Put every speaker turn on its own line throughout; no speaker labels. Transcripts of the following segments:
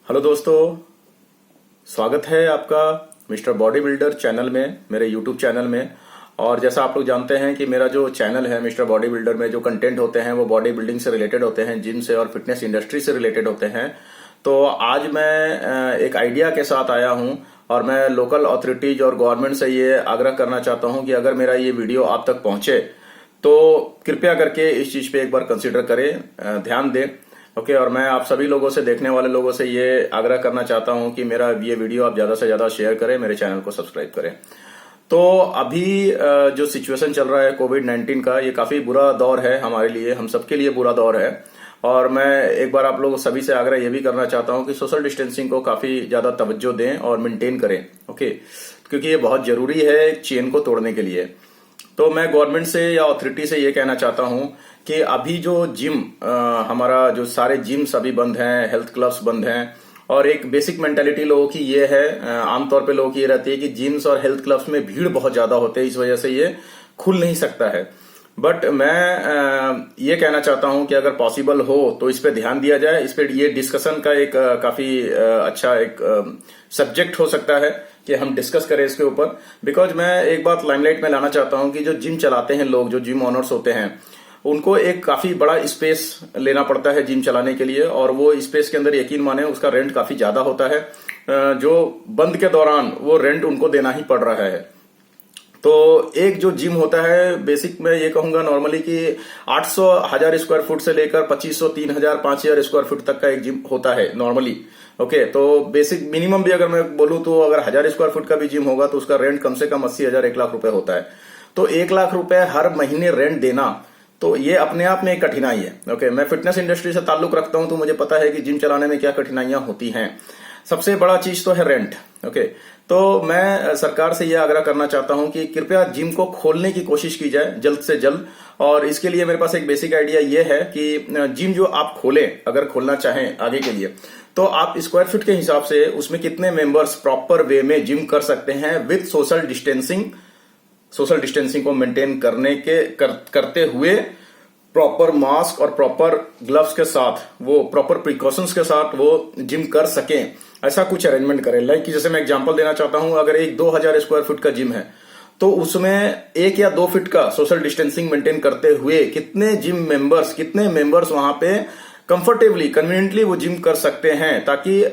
Hello दोस्तों, स्वागत है आपका मिस्टर बॉडी बिल्डर चैनल में, मेरे यूट्यूब चैनल में। और जैसा आप लोग जानते हैं कि मेरा जो चैनल है मिस्टर बॉडी बिल्डर में जो कंटेंट होते हैं वो बॉडी बिल्डिंग से रिलेटेड होते हैं, जिम से और फिटनेस इंडस्ट्री से रिलेटेड होते हैं। तो आज मैं एक आइडिया के साथ आया हूं और मैं लोकल अथॉरिटीज और गवर्नमेंट से ये आग्रह करना चाहता हूं कि अगर मेरा ये वीडियो आप तक पहुंचे तो कृपया करके इस चीज पे एक बार कंसिडर करें, ध्यान दें। ओके, और मैं आप सभी लोगों से, देखने वाले लोगों से ये आग्रह करना चाहता हूं कि मेरा ये वीडियो आप ज्यादा से ज्यादा शेयर करें, मेरे चैनल को सब्सक्राइब करें। तो अभी जो सिचुएशन चल रहा है कोविड-19 का, ये काफी बुरा दौर है हमारे लिए, हम सबके लिए बुरा दौर है। और मैं एक बार आप लोगों सभी से आग्रह ये भी करना चाहता हूं कि सोशल डिस्टेंसिंग को काफी ज्यादा तवज्जो दें और मेंटेन करें। ओके, क्योंकि ये बहुत जरूरी है चेन को तोड़ने के लिए। तो मैं गवर्नमेंट से या अथॉरिटी से ये कहना चाहता हूं कि अभी जो जिम, हमारा जो सारे जिम्स अभी बंद हैं, हेल्थ क्लब्स बंद हैं, और एक बेसिक मेंटालिटी लोगों की ये है, आमतौर पे लोगों की ये रहती है कि जिम्स और हेल्थ क्लब्स में भीड़ बहुत ज्यादा होते हैं, इस वजह से ये खुल नहीं सकता है। बट मैं ये कहना चाहता हूं कि अगर पॉसिबल हो तो इस पे ध्यान दिया जाए। इस पे ये डिस्कशन का एक काफी अच्छा एक सब्जेक्ट हो सकता है कि हम डिस्कस करें इसके ऊपर। बिकॉज मैं एक बात लाइमलाइट में लाना चाहता हूं कि जो जिम चलाते हैं लोग, जो जिम ओनर्स होते हैं, उनको एक काफी बड़ा स्पेस लेना पड़ता है जिम चलाने के लिए, और वो स्पेस के अंदर यकीन माने उसका रेंट काफी ज्यादा होता है, जो बंद के दौरान वो रेंट उनको देना ही पड़ रहा है। तो एक जो जिम होता है, बेसिक मैं ये कहूंगा नॉर्मली कि 800 1000 स्क्वायर फुट से लेकर 2500 3000 5000 स्क्वायर फुट तक का एक जिम होता है नॉर्मली। ओके, तो बेसिक मिनिमम भी अगर मैं बोलूं तो अगर 1000 स्क्वायर फुट का भी जिम होगा तो उसका रेंट कम से कम 80,000 1 लाख रुपए होता है। तो 1 लाख रुपए हर महीने रेंट देना, तो ये अपने आप में एक कठिनाई है। ओके, मैं फिटनेस इंडस्ट्री से ताल्लुक रखता हूं तो मुझे पता है कि जिम चलाने में क्या कठिनाइयां होती हैं। सबसे बड़ा चीज तो है रेंट। ओके, तो मैं सरकार से यह आग्रह करना चाहता हूं कि कृपया जिम को खोलने की कोशिश की जाए जल्द से जल्द। और इसके लिए मेरे पास एक बेसिक आइडिया यह है कि जिम जो आप खोलें, अगर खोलना चाहें आगे के लिए, तो आप स्क्वायर फीट के हिसाब से उसमें कितने मेंबर्स प्रॉपर वे में जिम कर सकते हैं विद सोशल डिस्टेंसिंग को मेंटेन करते हुए, प्रॉपर मास्क और प्रॉपर ग्लव्स के साथ, वो प्रॉपर प्रिकॉशंस के साथ वो जिम कर सकें, ऐसा कुछ अरेंजमेंट करें। लाइक जैसे मैं एग्जांपल देना चाहता हूं, अगर एक 2000 स्क्वायर फुट का जिम है तो उसमें 1 या 2 फीट का सोशल डिस्टेंसिंग मेंटेन करते हुए कितने मेंबर्स वहां पे कंफर्टेबली, कन्वीनियंटली वो जिम कर सकते हैं, ताकि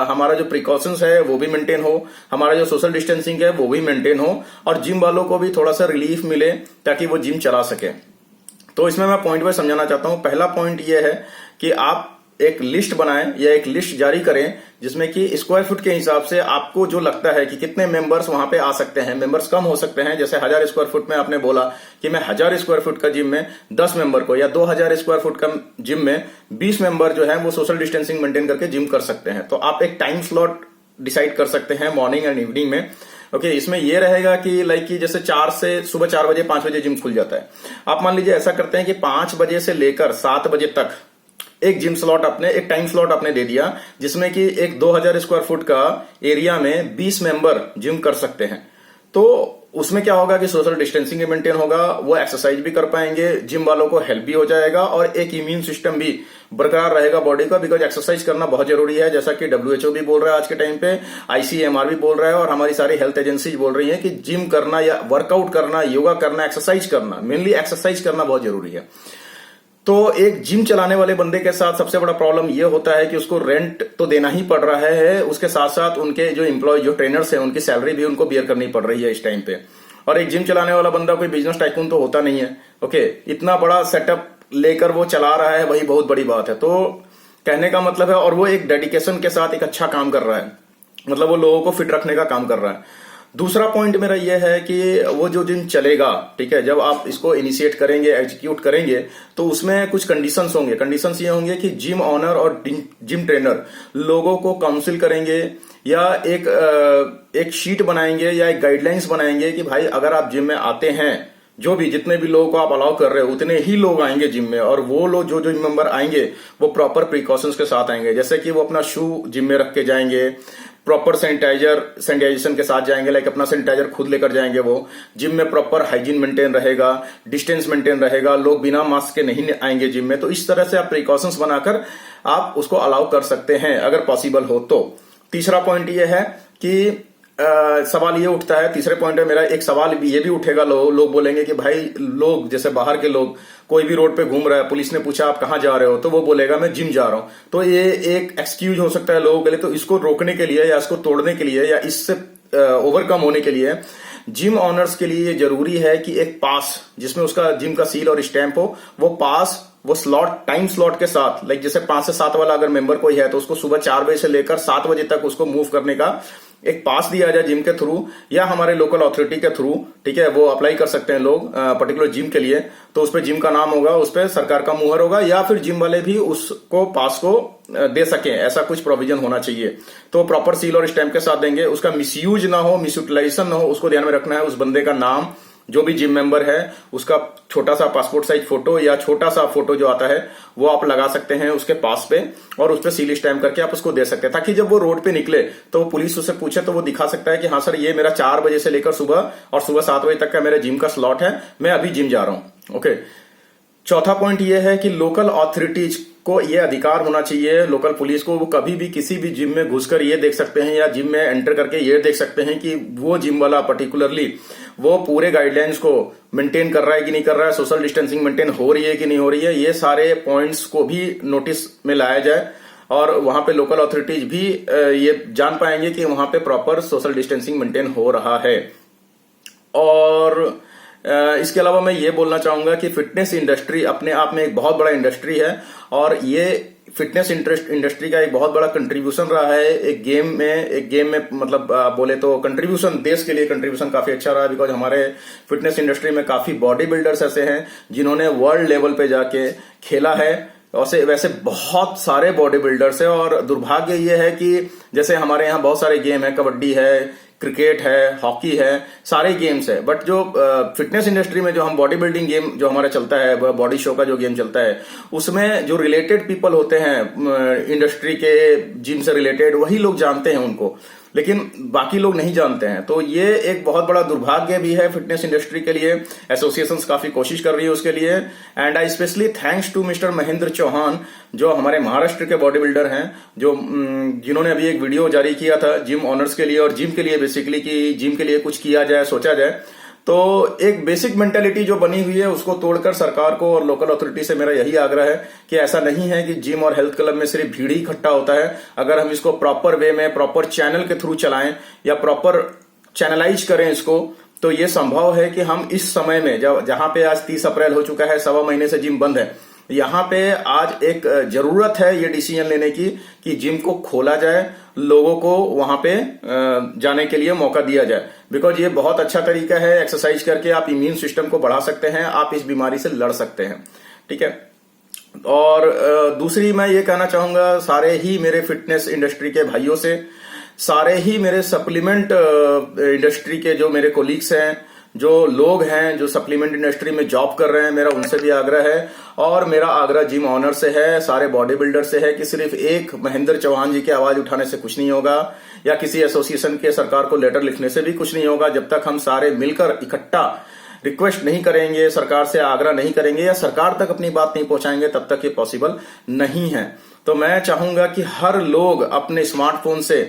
हमारा जो प्रिकॉशंस है वो भी मेंटेन हो, हमारा जो सोशल डिस्टेंसिंग है वो भी मेंटेन हो, और जिम वालों को भी थोड़ा सा रिलीफ मिले ताकि वो जिम चला सके। तो इसमें मैं पॉइंट वाइज समझाना चाहता हूं। पहला पॉइंट ये है कि आप एक लिस्ट बनाएं या एक लिस्ट जारी करें जिसमें कि स्क्वायर फुट के हिसाब से आपको जो लगता है कि कितने मेंबर्स वहां पे आ सकते हैं। मेंबर्स कम हो सकते हैं, जैसे 1000 स्क्वायर फुट में आपने बोला कि मैं 1000 स्क्वायर फुट का जिम में 10 मेंबर को, या 2000 स्क्वायर फुट का जिम में 20 मेंबर जो है वो सोशल डिस्टेंसिंग मेंटेन करके जिम कर सकते हैं। तो आप एक टाइम स्लॉट डिसाइड कर सकते हैं मॉर्निंग एंड इवनिंग में। ओके, इसमें यह रहेगा कि लाइक कि जैसे सुबह 4 बजे 5 बजे जिम खुल जाता है। आप मान लीजिए ऐसा करते हैं कि 5 बजे से लेकर 7 बजे तक एक टाइम स्लॉट आपने दे दिया, जिसमें कि एक 2000 स्क्वायर फुट का एरिया में 20 मेंबर जिम कर सकते हैं। तो उसमें क्या होगा कि सोशल डिस्टेंसिंग भी मेंटेन होगा, वो एक्सरसाइज भी कर पाएंगे, जिम वालों को हेल्प भी हो जाएगा, और एक इम्यून सिस्टम भी बरकरार रहेगा बॉडी का। बिकॉज एक्सरसाइज करना बहुत जरूरी है, जैसा कि WHO भी बोल रहा है आज के टाइम पे, ICMR भी बोल रहा है, और हमारी सारी हेल्थ एजेंसीज बोल रही है कि जिम करना या वर्कआउट करना, योगा करना, एक्सरसाइज करना, मेनली एक्सरसाइज करना बहुत जरूरी है। तो एक जिम चलाने वाले बंदे के साथ सबसे बड़ा प्रॉब्लम ये होता है कि उसको रेंट तो देना ही पड़ रहा है, उसके साथ साथ उनके जो एम्प्लॉय, जो ट्रेनर्स हैं, उनकी सैलरी भी उनको बियर करनी पड़ रही है इस टाइम पे। और एक जिम चलाने वाला बंदा कोई बिजनेस टाइकून तो होता नहीं है। ओके, इतना बड़ा सेटअप लेकर वो चला रहा है, वही बहुत बड़ी बात है। तो कहने का मतलब है, और वो एक डेडिकेशन के साथ एक अच्छा काम कर रहा है, मतलब वो लोगों को फिट रखने का काम कर रहा है। दूसरा पॉइंट मेरा यह है कि वो जो जिम चलेगा, ठीक है, जब आप इसको इनिशिएट करेंगे, एग्जीक्यूट करेंगे, तो उसमें कुछ कंडीशंस होंगे। कंडीशंस ये होंगे कि जिम ऑनर और जिम ट्रेनर लोगों को काउंसिल करेंगे, या एक शीट बनाएंगे या एक गाइडलाइंस बनाएंगे कि भाई अगर आप जिम में आते हैं, जितने भी लोगों को आप अलाउ कर रहे हो उतने ही लोग आएंगे जिम में, और वो लोग जो मेंबर आएंगे वो प्रॉपर प्रिकॉशंस के साथ आएंगे, जैसे कि वो अपना शू जिम में रख के जाएंगे, प्रॉपर सैनिटाइजेशन के साथ जाएंगे, लाइक अपना सैनिटाइजर खुद लेकर जाएंगे। वो जिम में प्रॉपर हाइजीन मेंटेन रहेगा, डिस्टेंस मेंटेन रहेगा, लोग बिना मास्क के नहीं आएंगे जिम में। तो इस तरह से आप प्रिकॉशंस बनाकर आप उसको अलाउ कर सकते हैं अगर पॉसिबल हो तो। तीसरा पॉइंट ये है कि सवाल ये उठता है, तीसरे पॉइंट में मेरा एक सवाल ये भी उठेगा, लोग बोलेंगे कि भाई लोग जैसे बाहर के लोग कोई भी रोड पे घूम रहा है, पुलिस ने पूछा आप कहाँ जा रहे हो, तो वो बोलेगा मैं जिम जा रहा हूं। तो ये एक एक्सक्यूज हो सकता है लोगों के लिए। तो इसको रोकने के लिए या इसको तोड़ने के लिए या इससे ओवरकम होने के लिए जिम ऑनर्स के लिए ये जरूरी है कि एक पास जिसमें उसका जिम का सील और स्टैंप हो, वो पास वो स्लॉट टाइम स्लॉट के साथ, लाइक जैसे 5 से 7 वाला अगर मेंबर कोई है तो उसको सुबह 4 बजे से लेकर 7 बजे तक उसको मूव करने का एक पास दिया जाए जिम के थ्रू या हमारे लोकल अथॉरिटी के थ्रू। ठीक है, वो अप्लाई कर सकते हैं लोग पर्टिकुलर जिम के लिए। तो उस पर जिम का नाम होगा, उस पर सरकार का मुहर होगा, या फिर जिम वाले भी उसको पास को दे सकें, ऐसा कुछ प्रोविजन होना चाहिए। तो प्रॉपर सील और स्टैंप के साथ देंगे, उसका मिसयूज ना हो, मिसयूटिलाइजेशन ना हो, उसको ध्यान में रखना है। उस बंदे का नाम, जो भी जिम मेंबर है उसका छोटा सा पासपोर्ट साइज फोटो या छोटा सा फोटो जो आता है वो आप लगा सकते हैं उसके पास पे, और उस पर सील स्टैम्प करके आप उसको दे सकते हैं, ताकि जब वो रोड पे निकले तो पुलिस उससे पूछे तो वो दिखा सकता है कि हाँ सर ये मेरा 4 बजे से लेकर सुबह और सुबह 7 बजे तक का मेरे जिम का स्लॉट है, मैं अभी जिम जा रहा हूं। ओके, चौथा पॉइंट ये है कि लोकल अथॉरिटीज को ये अधिकार होना चाहिए, लोकल पुलिस को, वो कभी भी किसी भी जिम में घुसकर ये देख सकते हैं या जिम में एंटर करके ये देख सकते हैं कि वो जिम वाला पर्टिकुलरली वो पूरे गाइडलाइंस को मेंटेन कर रहा है कि नहीं कर रहा है, सोशल डिस्टेंसिंग मेंटेन हो रही है कि नहीं हो रही है। ये सारे पॉइंट्स को भी नोटिस में लाया जाए और वहां पे लोकल अथॉरिटीज भी ये जान पाएंगे कि वहां पे प्रॉपर सोशल डिस्टेंसिंग मेंटेन हो रहा है। और इसके अलावा मैं ये बोलना चाहूंगा कि फिटनेस इंडस्ट्री अपने आप में एक बहुत बड़ा इंडस्ट्री है, और ये फिटनेस इंडस्ट्री का एक बहुत बड़ा कंट्रीब्यूशन रहा है एक गेम में मतलब बोले तो कंट्रीब्यूशन, देश के लिए कंट्रीब्यूशन काफी अच्छा रहा है। बिकॉज हमारे फिटनेस इंडस्ट्री में काफी बॉडी बिल्डर्स ऐसे हैं जिन्होंने वर्ल्ड लेवल पे जाके खेला है। वैसे बहुत सारे बॉडी बिल्डर्स है, और दुर्भाग्य ये है कि जैसे हमारे यहाँ बहुत सारे गेम है, कबड्डी है, क्रिकेट है, हॉकी है, सारे गेम्स है, बट जो फिटनेस इंडस्ट्री में जो हम बॉडी बिल्डिंग गेम जो हमारा चलता है, बॉडी शो का जो गेम चलता है, उसमें जो रिलेटेड पीपल होते हैं इंडस्ट्री के, जिम से रिलेटेड, वही लोग जानते हैं उनको, लेकिन बाकी लोग नहीं जानते हैं। तो ये एक बहुत बड़ा दुर्भाग्य भी है फिटनेस इंडस्ट्री के लिए। एसोसिएशंस काफी कोशिश कर रही है उसके लिए, and I specially thanks to mister Mahendra Chauhan, जो हमारे महाराष्ट्र के बॉडी बिल्डर हैं, जो जिन्होंने अभी एक वीडियो जारी किया था जिम ऑनर्स के लिए और जिम के लिए बेसिकली, कि जिम के लिए कुछ किया जाए, सोचा जाए। तो एक बेसिक मेंटेलिटी जो बनी हुई है उसको तोड़कर सरकार को और लोकल अथॉरिटी से मेरा यही आग्रह है कि ऐसा नहीं है कि जिम और हेल्थ क्लब में सिर्फ भीड़ ही इकट्ठा होता है। अगर हम इसको प्रॉपर वे में, प्रॉपर चैनल के थ्रू चलाएं या प्रॉपर चैनलाइज करें इसको, तो ये संभव है कि हम इस समय में जहां पे आज 30 अप्रैल हो चुका है, 1.25 महीने से जिम बंद है, यहाँ पे आज एक जरूरत है ये डिसीजन लेने की कि जिम को खोला जाए, लोगों को वहां पे जाने के लिए मौका दिया जाए। बिकॉज ये बहुत अच्छा तरीका है, एक्सरसाइज करके आप इम्यून सिस्टम को बढ़ा सकते हैं, आप इस बीमारी से लड़ सकते हैं। ठीक है, और दूसरी मैं ये कहना चाहूंगा सारे ही मेरे फिटनेस इंडस्ट्री के भाइयों से, सारे ही मेरे सप्लीमेंट इंडस्ट्री के जो मेरे कोलीग्स हैं, जो लोग हैं जो सप्लीमेंट इंडस्ट्री में जॉब कर रहे हैं, मेरा उनसे भी आग्रह है, और मेरा आग्रह जिम ऑनर से है, सारे बॉडी बिल्डर से है कि सिर्फ एक महेंद्र चौहान जी की आवाज उठाने से कुछ नहीं होगा, या किसी एसोसिएशन के सरकार को लेटर लिखने से भी कुछ नहीं होगा। जब तक हम सारे मिलकर इकट्ठा रिक्वेस्ट नहीं करेंगे, सरकार से आग्रह नहीं करेंगे या सरकार तक अपनी बात नहीं पहुंचाएंगे, तब तक ये पॉसिबल नहीं है। तो मैं चाहूंगा कि हर लोग अपने स्मार्टफोन से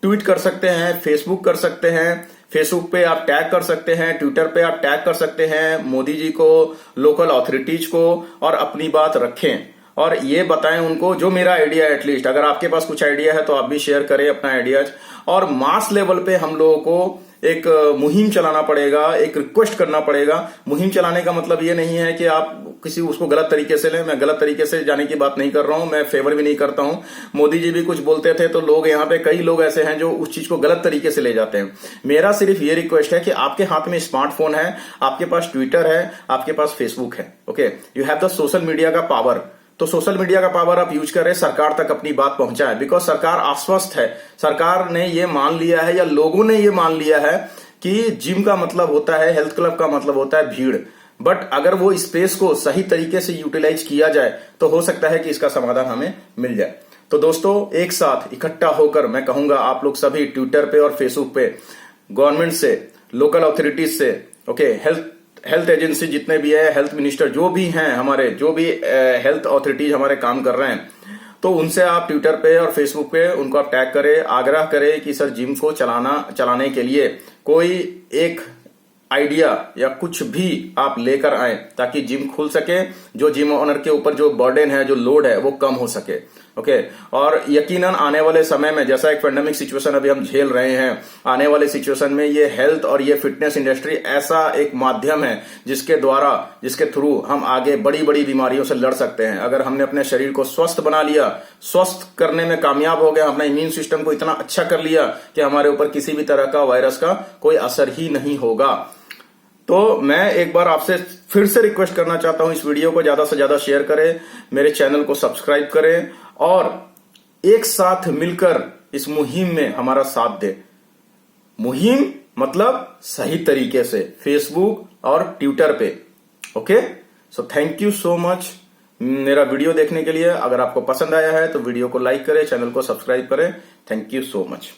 ट्वीट कर सकते हैं, फेसबुक कर सकते हैं, फेसबुक पे आप टैग कर सकते हैं, ट्विटर पे आप टैग कर सकते हैं मोदी जी को, लोकल अथॉरिटीज को, और अपनी बात रखें और ये बताएं उनको जो मेरा आइडिया है। एटलीस्ट अगर आपके पास कुछ आइडिया है तो आप भी शेयर करें अपना आइडियाज, और मास लेवल पे हम लोगों को एक मुहिम चलाना पड़ेगा, एक रिक्वेस्ट करना पड़ेगा। मुहिम चलाने का मतलब ये नहीं है कि आप किसी उसको गलत तरीके से लें, मैं गलत तरीके से जाने की बात नहीं कर रहा हूं, मैं फेवर भी नहीं करता हूं। मोदी जी भी कुछ बोलते थे तो लोग यहाँ पे कई लोग ऐसे हैं जो उस चीज को गलत तरीके से ले जाते हैं। मेरा सिर्फ ये रिक्वेस्ट है कि आपके हाथ में स्मार्टफोन है, आपके पास ट्विटर है, आपके पास फेसबुक है, okay, you have the social media का पावर। तो सोशल मीडिया का पावर आप यूज करें, सरकार तक अपनी बात पहुंचाए, बिकॉज सरकार आश्वस्त है, सरकार ने ये मान लिया है या लोगों ने ये मान लिया है कि जिम का मतलब होता है, हेल्थ क्लब का मतलब होता है भीड़। बट अगर वो स्पेस को सही तरीके से यूटिलाइज किया जाए तो हो सकता है कि इसका समाधान हमें मिल जाए। तो दोस्तों एक साथ इकट्ठा होकर मैं कहूंगा आप लोग सभी ट्विटर पे और फेसबुक पे गवर्नमेंट से, लोकल अथॉरिटीज से, ओके, हेल्थ एजेंसी जितने भी है, हेल्थ मिनिस्टर जो भी हैं हमारे, जो भी हेल्थ अथॉरिटीज हमारे काम कर रहे हैं, तो उनसे आप ट्विटर पे और फेसबुक पे उनको आप टैग करें, आग्रह करें कि सर जिम को चलाने के लिए कोई एक आइडिया या कुछ भी आप लेकर आए ताकि जिम खुल सके, जो जिम ओनर के ऊपर जो बर्डन है, जो लोड है वो कम हो सके। ओके, और यकीनन आने वाले समय में जैसा एक पेंडेमिक सिचुएशन अभी हम झेल रहे हैं, आने वाले सिचुएशन में ये हेल्थ और ये फिटनेस इंडस्ट्री ऐसा एक माध्यम है जिसके थ्रू हम आगे बड़ी बड़ी बीमारियों से लड़ सकते हैं। अगर हमने अपने शरीर को स्वस्थ बना लिया, स्वस्थ करने में कामयाब हो गया, अपना इम्यून सिस्टम को इतना अच्छा कर लिया कि हमारे ऊपर किसी भी तरह का वायरस का कोई असर ही नहीं होगा। तो मैं एक बार आपसे फिर से रिक्वेस्ट करना चाहता हूं, इस वीडियो को ज्यादा से ज्यादा शेयर करें, मेरे चैनल को सब्सक्राइब करें और एक साथ मिलकर इस मुहिम में हमारा साथ दें। मुहिम मतलब सही तरीके से फेसबुक और ट्विटर पे। Okay, so thank you so much मेरा वीडियो देखने के लिए। अगर आपको पसंद आया है तो वीडियो को लाइक करें, चैनल को सब्सक्राइब करें। Thank you so much.